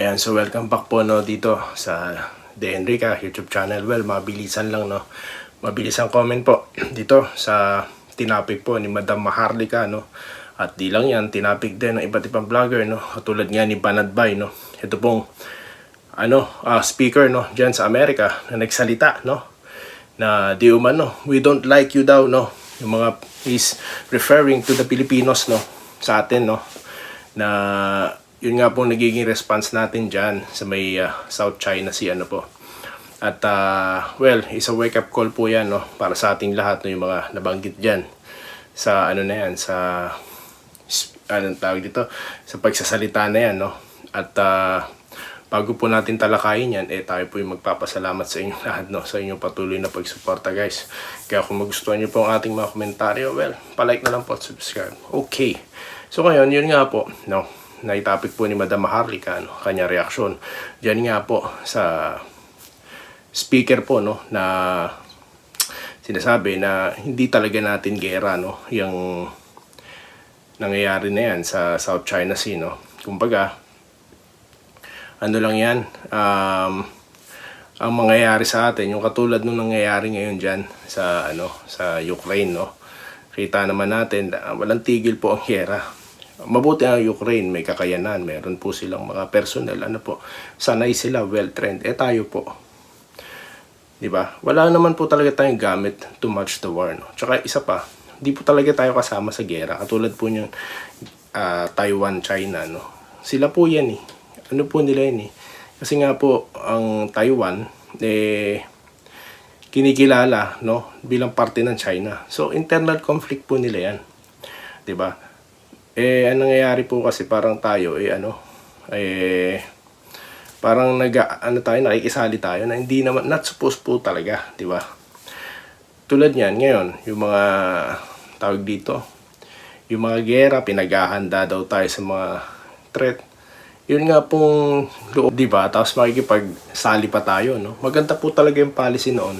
Ayan, so welcome back po no dito sa De Enrica YouTube channel. Well, mabilisan lang no. Mabilisan comment po dito sa tinapik po ni Madam Maharlika no. At di lang yan, tinapik din ng iba't ibang vlogger no. Katulad nga ni Banadbay no. Ito pong speaker no diyan sa Amerika na nagsalita no. Na di umano, we don't like you daw no. Yung mga is referring to the Filipinos no sa atin no. Na yun nga po nagiging response natin dyan sa may South China Sea ano po. At well, is a wake up call po yan no, para sa ating lahat no, yung mga nabanggit dyan sa ano na yan, sa anong tawag dito, sa pagsasalita na yan no. At bago po natin talakayin yan, tayo po yung magpapasalamat sa inyo lahat no, sa inyong patuloy na pagsuporta guys. Kaya kung magustuhan nyo po ang ating mga komentaryo, well, palike na lang po at subscribe. Okay, so ngayon yun nga po no, naitapik po ni Madam Maharlika no, kanya reaksyon diyan nga po sa speaker po no, na sinasabi na hindi talaga natin gera no, yung nangyayari na yan sa South China Sea no. Kumbaga ano lang yan, ang mangyayari sa atin yung katulad nung nangyayari ngayon diyan sa sa Ukraine no. Kita naman natin walang tigil po ang gera. Mabuti ang Ukraine, may kakayanan, meron po silang mga personnel, sanay sila, well-trained. Tayo po, di ba? Wala naman po talaga tayong gamit to match the war, no? Tsaka isa pa, di po talaga tayo kasama sa gera. Katulad po yung Taiwan, China, no? Sila po yan, Ano po nila yan, Kasi nga po, ang Taiwan, kinikilala, no? Bilang parte ng China. So, internal conflict po nila yan. Di ba? Ang nangyayari po kasi parang tayo parang nakikisali tayo na hindi naman, not supposed po talaga, di ba? Tulad niyan ngayon, yung mga tawag dito, yung mga gera, pinaghahanda daw tayo sa mga threat. Yun nga pong loob, di ba? Tapos makikipagsali pa tayo, no? Maganda po talaga yung policy noon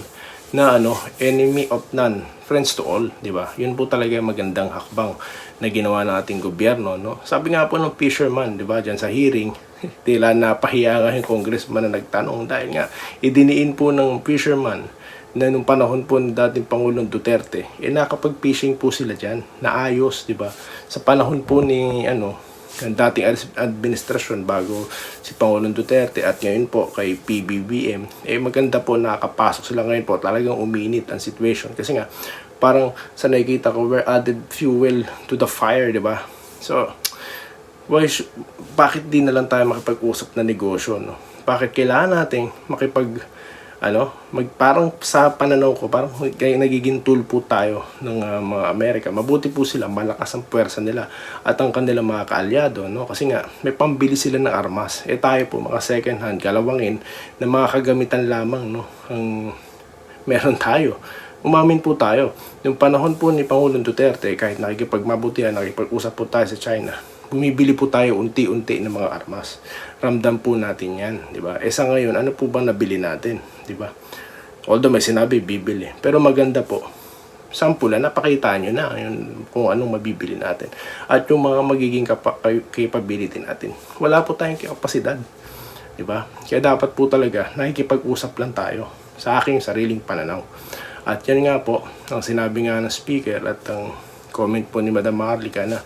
na enemy of none, friends to all, di ba? Yun po talaga yung magandang hakbang na ginawa ng ating gobyerno, no? Sabi nga po ng fisherman, di ba, diyan sa hearing, tila napahiya nga yung congressman na nagtanong dahil nga idiniin po ng fisherman na nung panahon po ng dating Pangulong Duterte, nakapag-fishing po sila diyan, naayos, di ba? Sa panahon po ni ang dating administrasyon bago si Pangulong Duterte at ngayon po kay PBBM, maganda po nakakapasok sila ngayon po, talagang uminit ang situation kasi nga parang sa nakikita ko we're added fuel to the fire, di ba? So bakit di na lang tayo makipag-usap na negosyo, no? Bakit kailangan natin parang sa pananaw ko, parang nagiging tool po tayo ng mga Amerika. Mabuti po sila, malakas ang puwersa nila at ang kanilang mga kaalyado, no? Kasi nga, may pambili sila ng armas. Tayo po, mga second hand, kalawangin, na mga kagamitan lamang, no? Ang meron tayo. Umamin po tayo. Yung panahon po ni Pangulong Duterte, kahit nakikipagmabutihan, nakikipag-usap po tayo sa China, bumibili po tayo unti-unti ng mga armas. Ramdam po natin yan, di ba? Sa ngayon, ano po bang nabili natin, di ba? Although may sinabi, bibili. Pero maganda po. Sampulan, napakita nyo na yun, kung anong mabibili natin. At yung mga magiging capability natin. Wala po tayong kapasidad, di ba? Kaya dapat po talaga, nakikipag-usap lang tayo sa aking sariling pananaw. At yan nga po, ang sinabi nga ng speaker at ang comment po ni Madam Maharlika na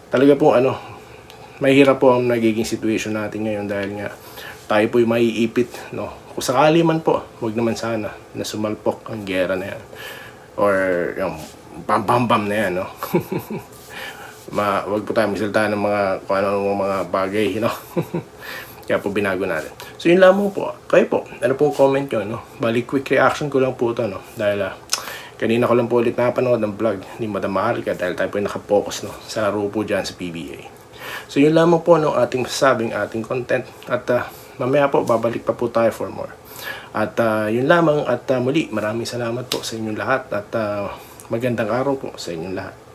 talaga po mahirap po ang nagiging situation natin ngayon dahil nga tayo po yung maiipit, no? Kung sakali man po, wag naman sana na sumalpok ang gera na yan or yung bam-bam-bam na yan, no? Wag po tayo magsalita ng mga bagay, no? Kaya po binago natin. So yun lamang po. Kayo po, ano pong comment nyo, no? Bali quick reaction ko lang po ito, no? Dahil kanina ko lang po ulit napanood ng vlog ni Madam Maharlika dahil tayo po yung nakapokus, no? Sa laro po dyan sa PBA. So yun lamang po, no? Ating masasabing ating content. At mamaya po, babalik pa po tayo for more. At yun lamang at muli, maraming salamat po sa inyong lahat. At magandang araw po sa inyong lahat.